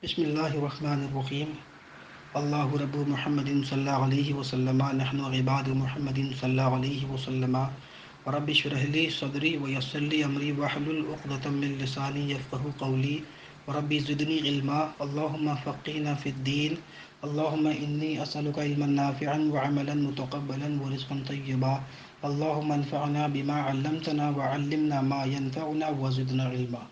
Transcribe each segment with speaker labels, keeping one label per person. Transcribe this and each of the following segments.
Speaker 1: بسم اللہ الرحمن الرحیم اللہ رب محمد صلی اللہ علیہ وسلم نحن عباد محمد صلی اللہ علیہ وسلم رب اشرح لی صدری ویسر لی امری واحلل عقدۃ من لسانی یفقهوا قولی رب زدنی علما اللهم فقهنا فی الدین اللهم انی اسألک علما نافعا وعملا متقبلا ورزقا طیبا اللهم انفعنا بما علمتنا وعلمنا ما ينفعنا وزدنا علما۔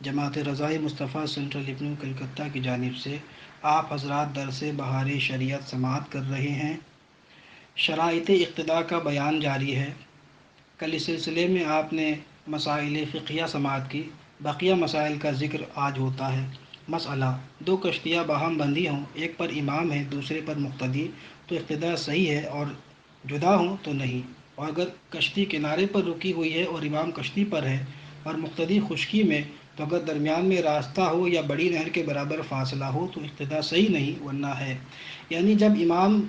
Speaker 1: جماعت رضائی مصطفیٰ سینٹرل لکھنؤ کلکتہ کی جانب سے آپ حضرات درس بہاری شریعت سماعت کر رہے ہیں۔ شرائط اقتداء کا بیان جاری ہے۔ کل اس سلسلے میں آپ نے مسائل فقہیہ سماعت کی، بقیہ مسائل کا ذکر آج ہوتا ہے۔ مسئلہ: دو کشتیاں باہم بندھی ہوں، ایک پر امام ہے دوسرے پر مقتدی، تو اقتداء صحیح ہے، اور جدا ہوں تو نہیں۔ اور اگر کشتی کنارے پر رکی ہوئی ہے اور امام کشتی پر ہے اور مقتدی خشکی میں، تو اگر درمیان میں راستہ ہو یا بڑی نہر کے برابر فاصلہ ہو تو اقتداء صحیح نہیں، ورنہ ہے۔ یعنی جب امام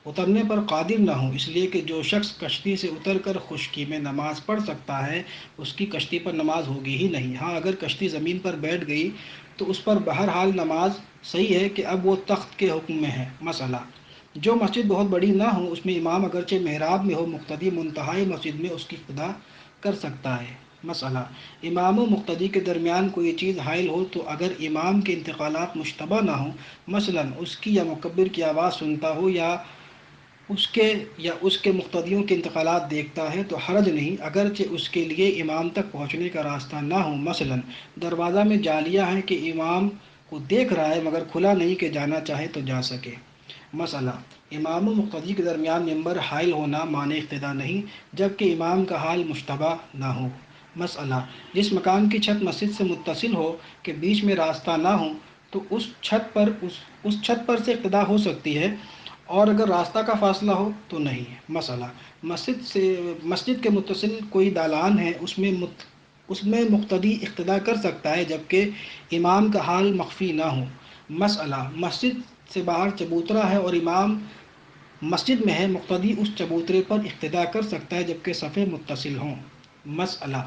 Speaker 1: اترنے پر قادر نہ ہو، اس لیے کہ جو شخص کشتی سے اتر کر خشکی میں نماز پڑھ سکتا ہے اس کی کشتی پر نماز ہوگی ہی نہیں۔ ہاں، اگر کشتی زمین پر بیٹھ گئی تو اس پر بہرحال نماز صحیح ہے کہ اب وہ تخت کے حکم میں ہے۔ مسئلہ: جو مسجد بہت بڑی نہ ہو، اس میں امام اگرچہ محراب میں ہو، مقتدی منتہائی مسجد میں اس کی اقتداء کر سکتا ہے۔ مسئلہ: امام و مقتدی کے درمیان کوئی چیز حائل ہو تو اگر امام کے انتقالات مشتبہ نہ ہوں، مثلا اس کی یا مکبر کی آواز سنتا ہو یا اس کے مقتدیوں کے انتقالات دیکھتا ہے تو حرج نہیں، اگرچہ اس کے لیے امام تک پہنچنے کا راستہ نہ ہو۔ مثلا دروازہ میں جالیاں ہیں کہ امام کو دیکھ رہا ہے مگر کھلا نہیں کہ جانا چاہے تو جا سکے۔ مسئلہ: امام و مقتدی کے درمیان ممبر حائل ہونا مانع اقتداء نہیں، جبکہ امام کا حال مشتبہ نہ ہو۔ مسئلہ: جس مکان کی چھت مسجد سے متصل ہو کہ بیچ میں راستہ نہ ہو تو اس چھت پر سے اقتداء ہو سکتی ہے، اور اگر راستہ کا فاصلہ ہو تو نہیں۔ مسئلہ: مسجد کے متصل کوئی دالان ہے، اس میں مقتدی اقتداء کر سکتا ہے جبکہ امام کا حال مخفی نہ ہو۔ مسئلہ: مسجد سے باہر چبوترا ہے اور امام مسجد میں ہے، مقتدی اس چبوترے پر اقتداء کر سکتا ہے جبکہ صفیں متصل ہوں۔ مسئلہ: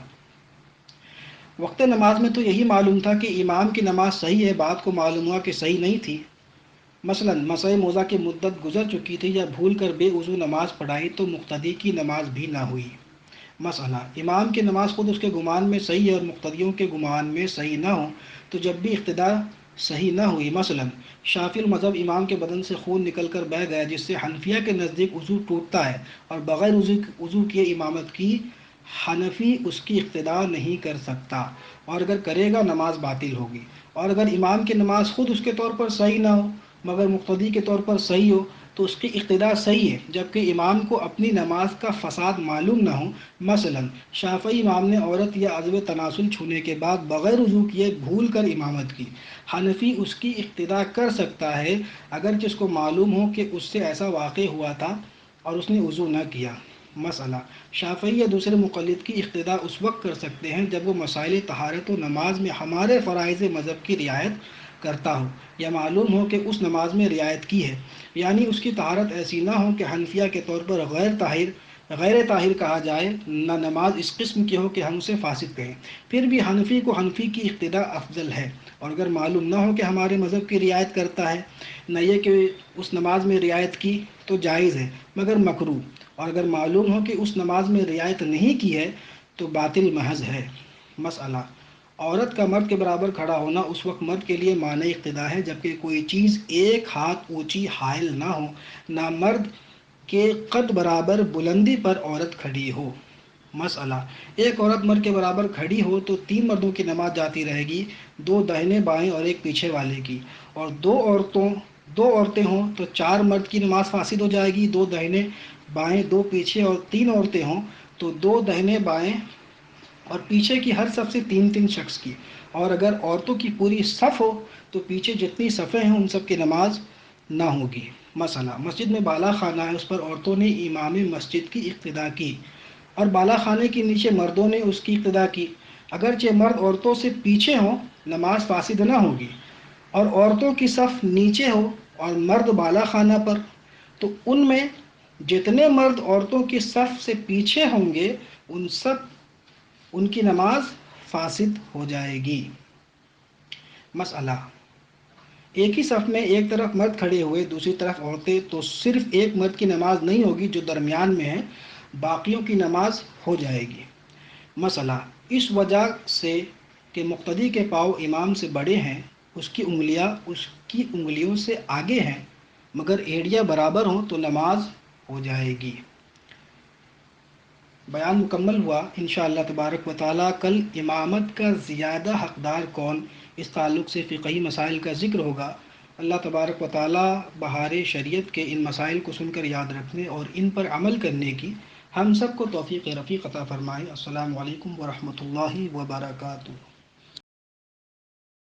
Speaker 1: وقت نماز میں تو یہی معلوم تھا کہ امام کی نماز صحیح ہے، بعد کو معلوم ہوا کہ صحیح نہیں تھی۔ مثلا مسح موزہ کی مدت گزر چکی تھی یا بھول کر بے وضو نماز پڑھائی تو مقتدی کی نماز بھی نہ ہوئی۔ مسئلہ: امام کی نماز خود اس کے گمان میں صحیح ہے اور مقتدیوں کے گمان میں صحیح نہ ہو تو جب بھی اقتداء صحیح نہ ہوئی۔ مثلا شافعی المذہب امام کے بدن سے خون نکل کر بہہ گیا جس سے حنفیہ کے نزدیک وضو ٹوٹتا ہے اور بغیر وضو کیے امامت کی، حنفی اس کی اقتداء نہیں کر سکتا، اور اگر کرے گا نماز باطل ہوگی۔ اور اگر امام کی نماز خود اس کے طور پر صحیح نہ ہو مگر مقتدی کے طور پر صحیح ہو تو اس کی اقتداء صحیح ہے جبکہ امام کو اپنی نماز کا فساد معلوم نہ ہو۔ مثلا شافعی امام نے عورت یا عضو تناسل چھونے کے بعد بغیر وضو کیے بھول کر امامت کی، حنفی اس کی اقتداء کر سکتا ہے اگرچہ اس کو معلوم ہو کہ اس سے ایسا واقع ہوا تھا اور اس نے وضو نہ کیا۔ مسئلہ: شافعی یا دوسرے مقلد کی اقتداء اس وقت کر سکتے ہیں جب وہ مسائل طہارت و نماز میں ہمارے فرائض مذہب کی رعایت کرتا ہو یا معلوم ہو کہ اس نماز میں رعایت کی ہے، یعنی اس کی طہارت ایسی نہ ہو کہ حنفیہ کے طور پر غیر طاہر کہا جائے، نہ نماز اس قسم کی ہو کہ ہم اسے فاسد کہیں، پھر بھی حنفی کو حنفی کی اقتداء افضل ہے۔ اور اگر معلوم نہ ہو کہ ہمارے مذہب کی رعایت کرتا ہے، نہ یہ کہ اس نماز میں رعایت کی تو جائز ہے مگر مکروہ، اور اگر معلوم ہو کہ اس نماز میں رعایت نہیں کی ہے تو باطل محض ہے۔ مسئلہ: عورت کا مرد کے برابر کھڑا ہونا اس وقت مرد کے لیے مانع اقتداء ہے جبکہ کوئی چیز ایک ہاتھ اونچی حائل نہ ہو، نہ مرد کے قد برابر بلندی پر عورت کھڑی ہو۔ مسئلہ: ایک عورت مرد کے برابر کھڑی ہو تو 3 مردوں کی نماز جاتی رہے گی، 2 داہنے بائیں اور ایک پیچھے والے کی، اور 2 عورتیں ہوں تو 4 مرد کی نماز فاسد ہو جائے گی، 2 داہنے بائیں 2 پیچھے اور 3 عورتیں ہوں تو 2 داہنے بائیں اور پیچھے کی ہر صف سے 3 شخص کی، اور اگر عورتوں کی پوری صف ہو تو پیچھے جتنی صفیں ہیں ان سب کی نماز نہ ہوگی۔ مسئلہ: مسجد میں بالا خانہ ہے، اس پر عورتوں نے امام مسجد کی اقتداء کی اور بالا خانے کے نیچے مردوں نے اس کی اقتداء کی، اگرچہ مرد عورتوں سے پیچھے ہوں نماز فاسد نہ ہوگی، اور عورتوں کی صف نیچے ہو اور مرد بالا خانہ پر، تو ان میں جتنے مرد عورتوں کی صف سے پیچھے ہوں گے ان کی نماز فاسد ہو جائے گی۔ مسئلہ: ایک ہی صف میں ایک طرف مرد کھڑے ہوئے دوسری طرف عورتیں، تو صرف ایک مرد کی نماز نہیں ہوگی جو درمیان میں ہے، باقیوں کی نماز ہو جائے گی۔ مسئلہ اس وجہ سے کہ مقتدی کے پاؤں امام سے بڑے ہیں، اس کی انگلیاں اس کی انگلیوں سے آگے ہیں، مگر ایڑیاں برابر ہوں تو نماز ہو جائے گی۔ بیان مکمل ہوا۔ انشاءاللہ تبارک و تعالیٰ کل امامت کا زیادہ حقدار کون، اس تعلق سے فقہی مسائل کا ذکر ہوگا۔ اللہ تبارک و تعالیٰ بہار شریعت کے ان مسائل کو سن کر یاد رکھنے اور ان پر عمل کرنے کی ہم سب کو توفیق رفیق عطا فرمائے۔ السلام علیکم ورحمۃ اللہ وبرکاتہ۔